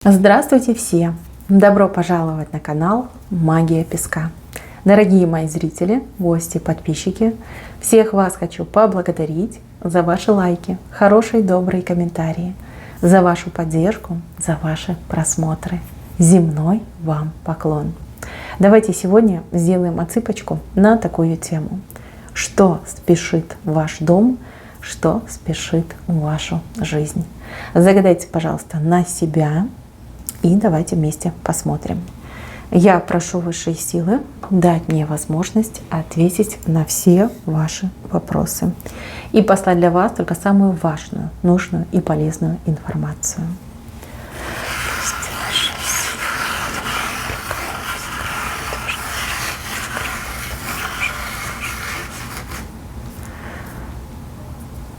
Здравствуйте все! Добро пожаловать на канал Магия Песка. Дорогие мои зрители, гости, подписчики, всех вас хочу поблагодарить за ваши лайки, хорошие, добрые комментарии, за вашу поддержку, за ваши просмотры. Земной вам поклон! Давайте сегодня сделаем отсыпочку на такую тему. Что спешит в ваш дом, что спешит в вашу жизнь? Загадайте, пожалуйста, на себя. И давайте вместе посмотрим. Я прошу высшие силы дать мне возможность ответить на все ваши вопросы и послать для вас только самую важную, нужную и полезную информацию.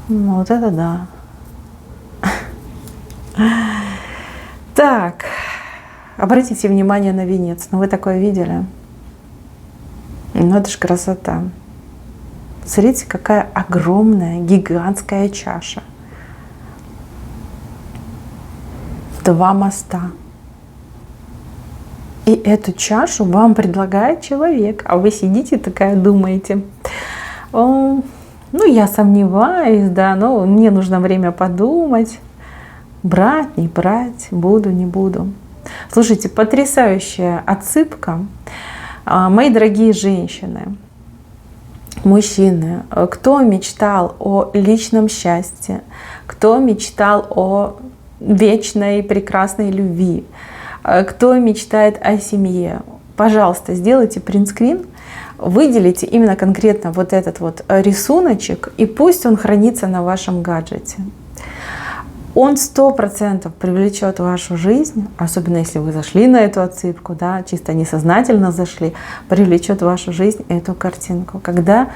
Ну, вот это да. Так, обратите внимание на венец. Ну, вы такое видели? Ну, это же красота. Смотрите, какая огромная, гигантская чаша. 2 моста. И эту чашу вам предлагает человек, а вы сидите такая, думаете: ну, я сомневаюсь, да, но мне нужно время подумать. Брать, не брать, буду, не буду. Слушайте, потрясающая отсыпка. Мои дорогие женщины, мужчины, кто мечтал о личном счастье, кто мечтал о вечной прекрасной любви, кто мечтает о семье, пожалуйста, сделайте принтскрин, выделите именно конкретно вот этот вот рисуночек, и пусть он хранится на вашем гаджете. Он 100% привлечет вашу жизнь, особенно если вы зашли на эту отсыпку, да, чисто несознательно зашли, привлечет в вашу жизнь эту картинку, когда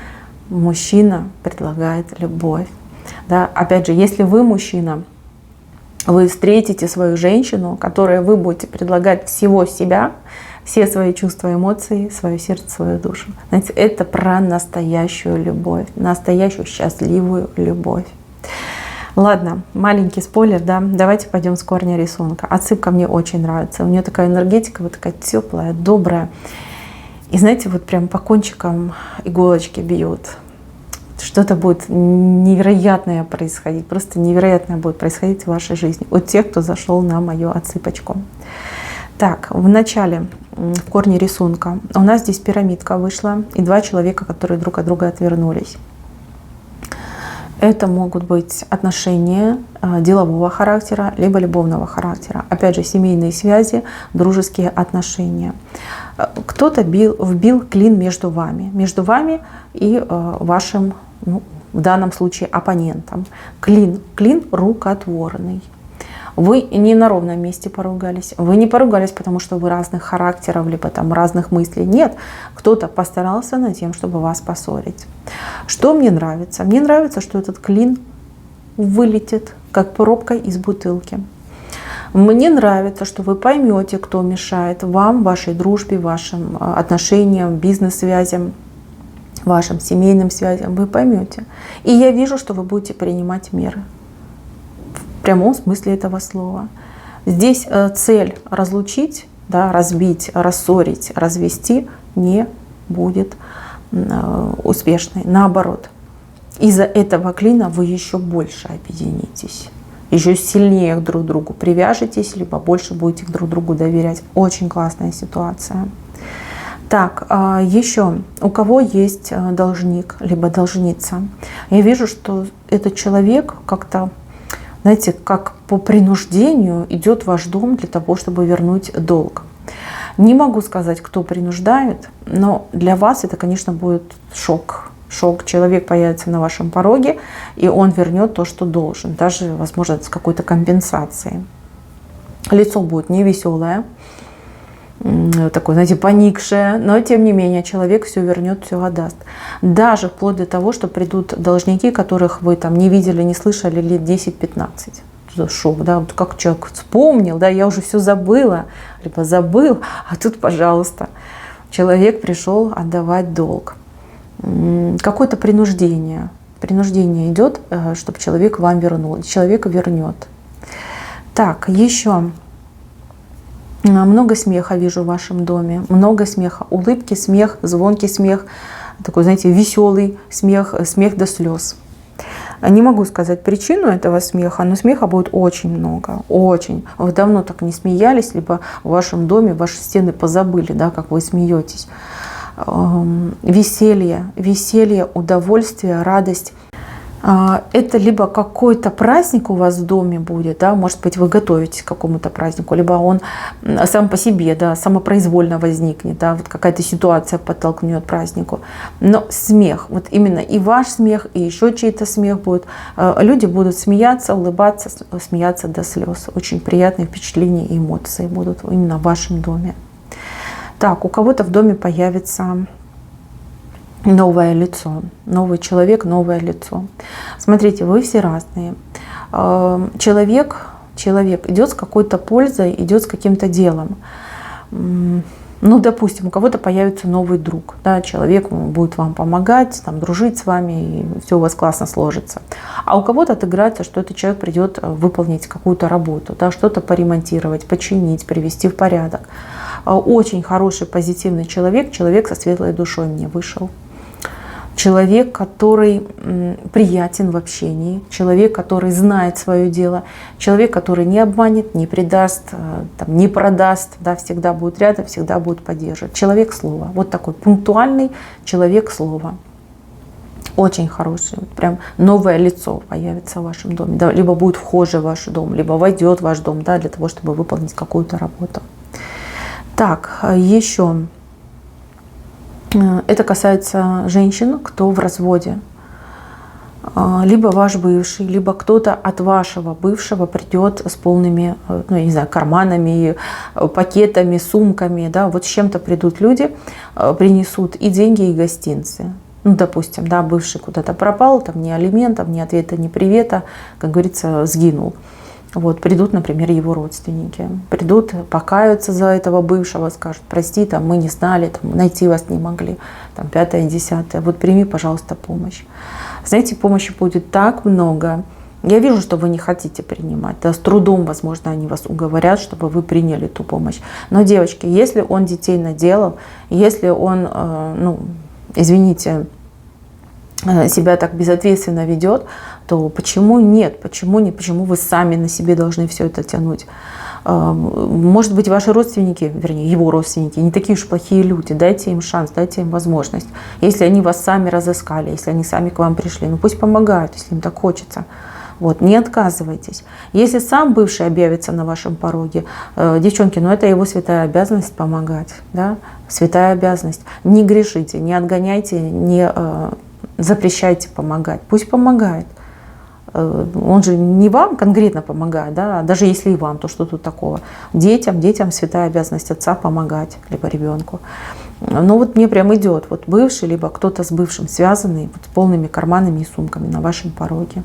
мужчина предлагает любовь. Да. Опять же, если вы мужчина, вы встретите свою женщину, которой вы будете предлагать всего себя, все свои чувства, эмоции, свое сердце, свою душу. Знаете, это про настоящую любовь, настоящую счастливую любовь. Ладно, маленький спойлер, да, давайте пойдем с корня рисунка. Отсыпка мне очень нравится, у нее такая энергетика, вот такая теплая, добрая. И знаете, вот прям по кончикам иголочки бьют. Что-то будет невероятное происходить, просто невероятное будет происходить в вашей жизни у тех, кто зашел на мою отсыпочку. Так, в начале, в корне рисунка, у нас здесь пирамидка вышла и 2 человека, которые друг от друга отвернулись. Это могут быть отношения делового характера, либо любовного характера. Опять же, семейные связи, дружеские отношения. Кто-то вбил клин между вами и вашим, ну, в данном случае, оппонентом. Клин рукотворный. Вы не на ровном месте поругались. Вы не поругались, потому что вы разных характеров, либо там разных мыслей. Нет, кто-то постарался над тем, чтобы вас поссорить. Что мне нравится? Мне нравится, что этот клин вылетит, как пробка из бутылки. Мне нравится, что вы поймете, кто мешает вам, вашей дружбе, вашим отношениям, бизнес-связям, вашим семейным связям. Вы поймете. И я вижу, что вы будете принимать меры. В прямом смысле этого слова. Здесь цель разлучить, да, разбить, рассорить, развести не будет успешной. Наоборот, из-за этого клина вы еще больше объединитесь, еще сильнее друг к другу привяжетесь, либо больше будете друг другу доверять. Очень классная ситуация. Так, еще у кого есть должник, либо должница, я вижу, что этот человек как-то, знаете, как по принуждению идет в ваш дом для того, чтобы вернуть долг. Не могу сказать, кто принуждает, но для вас это, конечно, будет шок. Шок. Человек появится на вашем пороге, и он вернет то, что должен. Даже, возможно, с какой-то компенсацией. Лицо будет невеселое, такое, знаете, поникшее, но тем не менее человек все вернет, все отдаст. Даже вплоть до того, что придут должники, которых вы там не видели, не слышали лет 10-15. Шок, да, вот как человек вспомнил, да, я уже все забыла, либо забыл, а тут, пожалуйста, человек пришел отдавать долг. Какое-то принуждение идет, чтобы человек вам вернул, человек вернет. Так, еще Много смеха вижу в вашем доме, много смеха, улыбки, смех, звонкий смех, такой, знаете, веселый смех, смех до слез. Не могу сказать причину этого смеха, но смеха будет очень много, очень. Вы давно так не смеялись, либо в вашем доме ваши стены позабыли, да, как вы смеетесь. Веселье, веселье, удовольствие, радость. Это либо какой-то праздник у вас в доме будет, да, может быть, вы готовитесь к какому-то празднику, либо он сам по себе, да, самопроизвольно возникнет, да, вот какая-то ситуация подтолкнет к празднику. Но смех, вот именно и ваш смех, и еще чей-то смех будет. Люди будут смеяться, улыбаться, смеяться до слез. Очень приятные впечатления и эмоции будут именно в вашем доме. Так, у кого-то в доме появится новое лицо, новый человек, новое лицо. Смотрите, вы все разные. Человек идет с какой-то пользой, идет с каким-то делом. Ну, допустим, у кого-то появится новый друг, да, человек будет вам помогать, там, дружить с вами, и все у вас классно сложится. А у кого-то отыграется, что этот человек придет выполнить какую-то работу, да, что-то поремонтировать, починить, привести в порядок. Очень хороший, позитивный человек, человек со светлой душой мне вышел. Человек, который приятен в общении, человек, который знает свое дело, человек, который не обманет, не предаст, там, не продаст, да, всегда будет рядом, всегда будет поддерживать. Человек слова. Вот такой пунктуальный человек слова. Очень хороший. Прям новое лицо появится в вашем доме. Да, либо будет вхожий в ваш дом, либо войдет в ваш дом, да, для того, чтобы выполнить какую-то работу. Так, еще. Это касается женщин, кто в разводе. Либо ваш бывший, либо кто-то от вашего бывшего придет с полными, ну, я не знаю, карманами, пакетами, сумками. Да, вот с чем-то придут люди, принесут и деньги, и гостинцы. Ну, допустим, да, бывший куда-то пропал, там ни алиментов, ни ответа, ни привета, как говорится, сгинул. Вот, придут, например, его родственники, придут, покаются за этого бывшего, скажут: прости, там, мы не знали, там, найти вас не могли, там, 5-е, 10-е, вот прими, пожалуйста, помощь. Знаете, помощи будет так много. Я вижу, что вы не хотите принимать, да, с трудом, возможно, они вас уговорят, чтобы вы приняли ту помощь. Но, девочки, если он детей наделал, если он, ну, извините, себя так безответственно ведет, то почему нет? Почему нет? Почему вы сами на себе должны все это тянуть? Может быть, ваши родственники, вернее, его родственники, не такие уж плохие люди. Дайте им шанс, дайте им возможность. Если они вас сами разыскали, если они сами к вам пришли, ну пусть помогают, если им так хочется. Вот, не отказывайтесь. Если сам бывший объявится на вашем пороге, девчонки, ну это его святая обязанность помогать. Да? Святая обязанность. Не грешите, не отгоняйте, не запрещайте помогать. Пусть помогает. Он же не вам конкретно помогает, да? Даже если и вам, то что тут такого? Детям святая обязанность отца помогать, либо ребенку. Но вот мне прям идет вот бывший, либо кто-то с бывшим связанный, вот, с полными карманами и сумками на вашем пороге.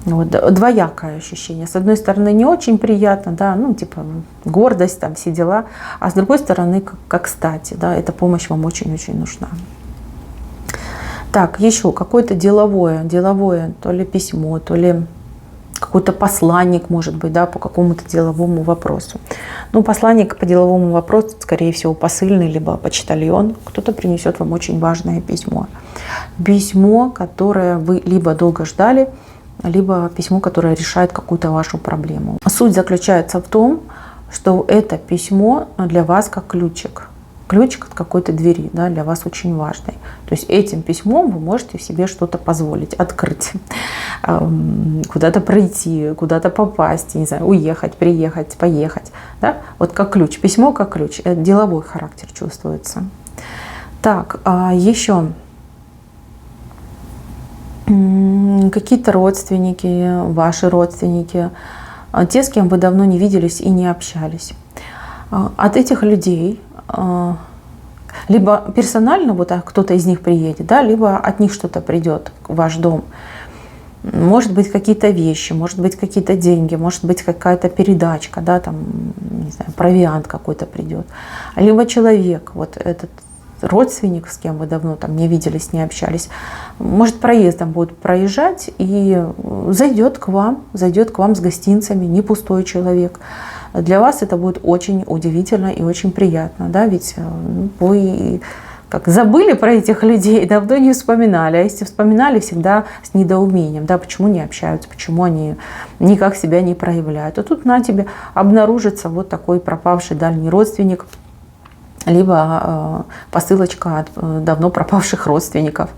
Вот, двоякое ощущение. С одной стороны, не очень приятно, да, ну, типа гордость, там, все дела, а с другой стороны, как кстати, да, эта помощь вам очень-очень нужна. Так, еще какое-то деловое, то ли письмо, то ли какой-то посланник, может быть, да, по какому-то деловому вопросу. Ну, посланник по деловому вопросу, скорее всего, посыльный, либо почтальон. Кто-то принесет вам очень важное письмо. Письмо, которое вы либо долго ждали, либо письмо, которое решает какую-то вашу проблему. Суть заключается в том, что это письмо для вас как ключик. Ключик от какой-то двери, да, для вас очень важный. То есть этим письмом вы можете себе что-то позволить, открыть, куда-то пройти, куда-то попасть, не знаю, уехать, приехать, поехать. Да? Вот как ключ, письмо как ключ. Это деловой характер чувствуется. Так, еще какие-то родственники, ваши родственники, те, с кем вы давно не виделись и не общались. От этих людей либо персонально вот кто-то из них приедет, да, либо от них что-то придет в ваш дом. Может быть, какие-то вещи, может быть, какие-то деньги, может быть, какая-то передачка, да, там, не знаю, провиант какой-то придет. Либо человек, вот этот родственник, с кем вы давно там не виделись, не общались, может, проездом будет проезжать и зайдет к вам с гостинцами, не пустой человек. Для вас это будет очень удивительно и очень приятно, да, ведь вы как забыли про этих людей, давно не вспоминали, а если вспоминали, всегда с недоумением, да, почему не общаются, почему они никак себя не проявляют. А тут на тебе обнаружится вот такой пропавший дальний родственник, либо посылочка от давно пропавших родственников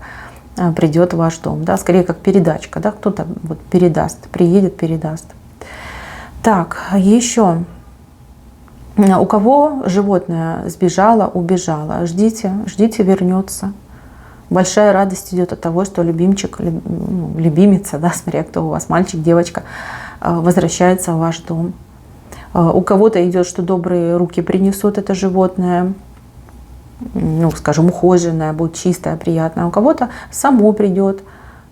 придет в ваш дом, да, скорее как передачка, да, кто-то вот передаст, приедет, передаст. Так, еще. У кого животное сбежало, убежало, ждите, ждите, вернется. Большая радость идет от того, что любимчик, любимица, да, смотря кто у вас, мальчик, девочка, возвращается в ваш дом. У кого-то идет, что добрые руки принесут это животное, ну, скажем, ухоженное, будет чистое, приятное. У кого-то само придет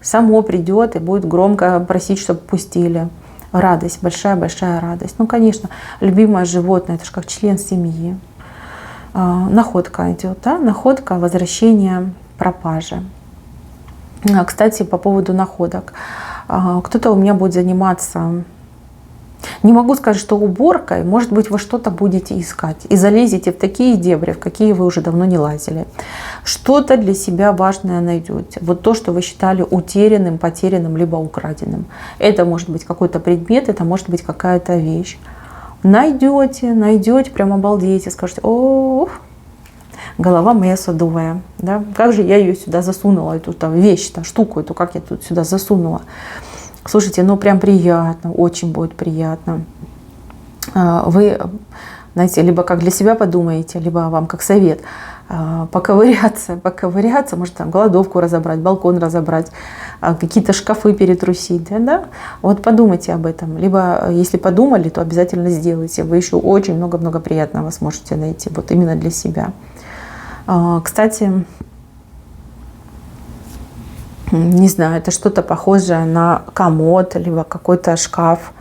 и будет громко просить, чтобы пустили. Радость, большая-большая радость. Ну, конечно, любимое животное, это же как член семьи. Находка идет, да? Находка, возвращение, пропажи. Кстати, по поводу находок. Кто-то у меня будет заниматься, не могу сказать, что уборкой, может быть, вы что-то будете искать и залезете в такие дебри, в какие вы уже давно не лазили. Что-то для себя важное найдете. Вот то, что вы считали утерянным, потерянным, либо украденным. Это может быть какой-то предмет, это может быть какая-то вещь. Найдете, прям обалдеете, скажете: о, голова моя садовая, да? Как же я ее сюда засунула, эту вещь-то, штуку эту, как я тут сюда засунула. Слушайте, ну прям приятно, очень будет приятно. Вы, знаете, либо как для себя подумаете, либо вам как совет поковыряться, может там голодовку разобрать, балкон разобрать, какие-то шкафы перетрусить, да? Вот подумайте об этом. Либо если подумали, то обязательно сделайте. Вы еще очень много-много приятного сможете найти, вот именно для себя. Кстати, не знаю, это что-то похожее на комод, либо какой-то шкаф.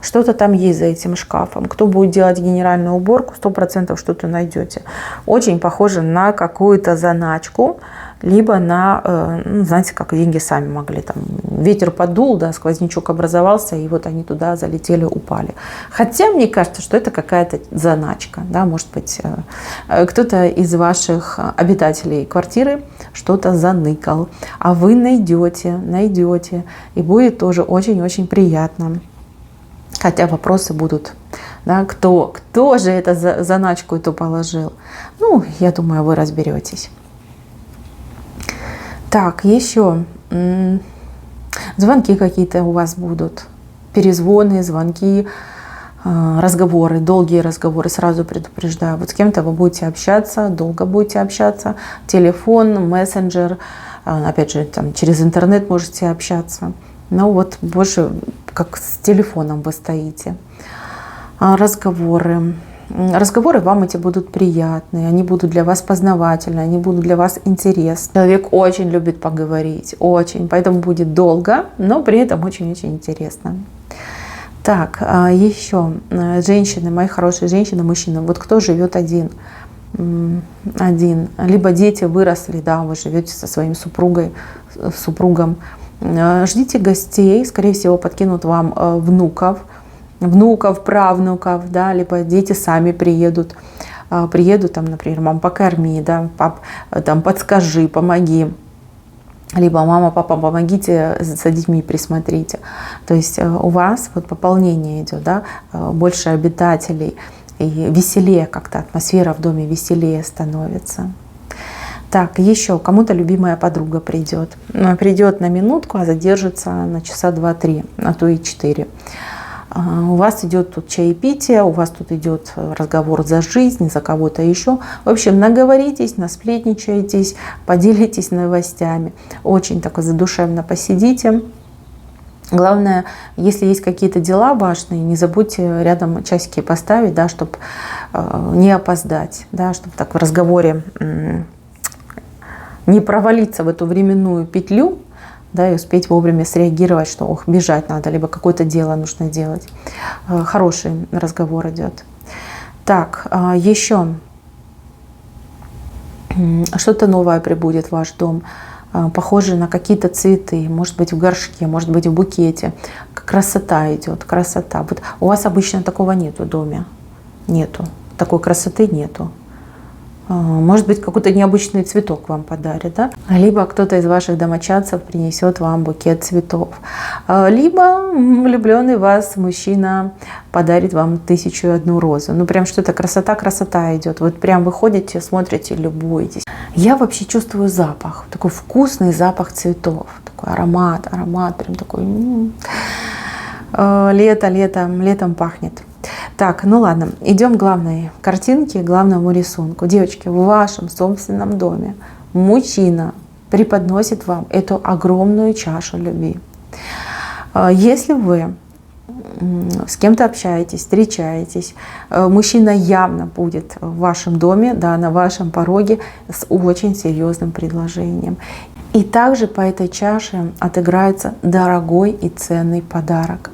Что-то там есть за этим шкафом. Кто будет делать генеральную уборку, 100% что-то найдете. Очень похоже на какую-то заначку, либо на, знаете, как деньги сами могли. Там ветер подул, да, сквознячок образовался, и вот они туда залетели, упали. Хотя мне кажется, что это какая-то заначка. Да, может быть, кто-то из ваших обитателей квартиры что-то заныкал. А вы найдете, и будет тоже очень-очень приятно. Хотя вопросы будут, да, кто же это заначку эту положил. Ну, я думаю, вы разберетесь. Так, еще звонки какие-то у вас будут. Перезвоны, звонки, разговоры, долгие разговоры. Сразу предупреждаю, вот с кем-то вы будете общаться, долго будете общаться. Телефон, мессенджер, опять же, там, через интернет можете общаться. Но вот больше как с телефоном вы стоите. Разговоры вам эти будут приятные, они будут для вас познавательные, они будут для вас интересны. Человек очень любит поговорить, очень, поэтому будет долго, но при этом очень-очень интересно. Так, еще женщины, мои хорошие женщины, мужчины, вот кто живет один, либо дети выросли, да, вы живете со своим супругом, ждите гостей, скорее всего, подкинут вам внуков, правнуков, да, либо дети сами приедут, там, например, мам, покорми, да, пап, там, подскажи, помоги, либо мама, папа, помогите за детьми, присмотрите. То есть у вас вот пополнение идет, да, больше обитателей, и веселее как-то, атмосфера в доме веселее становится. Так, еще кому-то любимая подруга придет. Придет на минутку, а задержится на часа 2-3, а то и 4. У вас идет тут чаепитие, у вас тут идет разговор за жизнь, за кого-то еще. В общем, наговоритесь, насплетничаетесь, поделитесь новостями. Очень так задушевно посидите. Главное, если есть какие-то дела важные, не забудьте рядом часики поставить, да, чтобы не опоздать, да, чтобы так в разговоре не провалиться в эту временную петлю, да, и успеть вовремя среагировать, что бежать надо, либо какое-то дело нужно делать. Хороший разговор идет. Так, еще что-то новое прибудет в ваш дом, похожее на какие-то цветы, может быть в горшке, может быть в букете, красота идет, красота. Вот у вас обычно такого нету в доме, нету, такой красоты нету. Может быть, какой-то необычный цветок вам подарит, да? Либо кто-то из ваших домочадцев принесет вам букет цветов. Либо влюбленный в вас мужчина подарит вам 1001 розу. Ну, прям что-то красота идет. Вот прям вы ходите, смотрите, любуетесь. Я вообще чувствую запах, такой вкусный запах цветов, такой аромат, прям такой летом пахнет. Так, ну ладно, идем к главной картинке, к главному рисунку. Девочки, в вашем собственном доме мужчина преподносит вам эту огромную чашу любви. Если вы с кем-то общаетесь, встречаетесь, мужчина явно будет в вашем доме, да, на вашем пороге с очень серьезным предложением. И также по этой чаше отыграется дорогой и ценный подарок.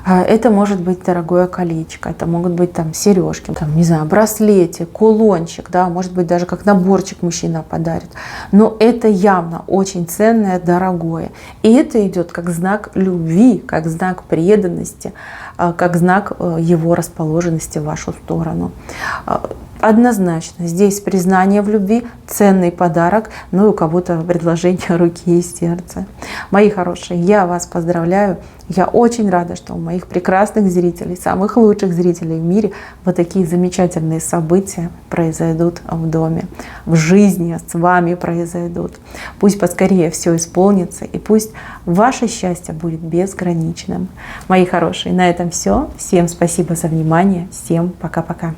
Это может быть дорогое колечко, это могут быть там сережки, там, не знаю, браслетик, кулончик, да, может быть даже как наборчик мужчина подарит. Но это явно очень ценное, дорогое. И это идет как знак любви, как знак преданности, как знак его расположенности в вашу сторону. Однозначно, здесь признание в любви, ценный подарок, ну и у кого-то предложение руки и сердца. Мои хорошие, я вас поздравляю. Я очень рада, что у моих прекрасных зрителей, самых лучших зрителей в мире, вот такие замечательные события произойдут в доме, в жизни с вами произойдут. Пусть поскорее все исполнится, и пусть ваше счастье будет безграничным. Мои хорошие, на этом все. Всем спасибо за внимание. Всем пока-пока.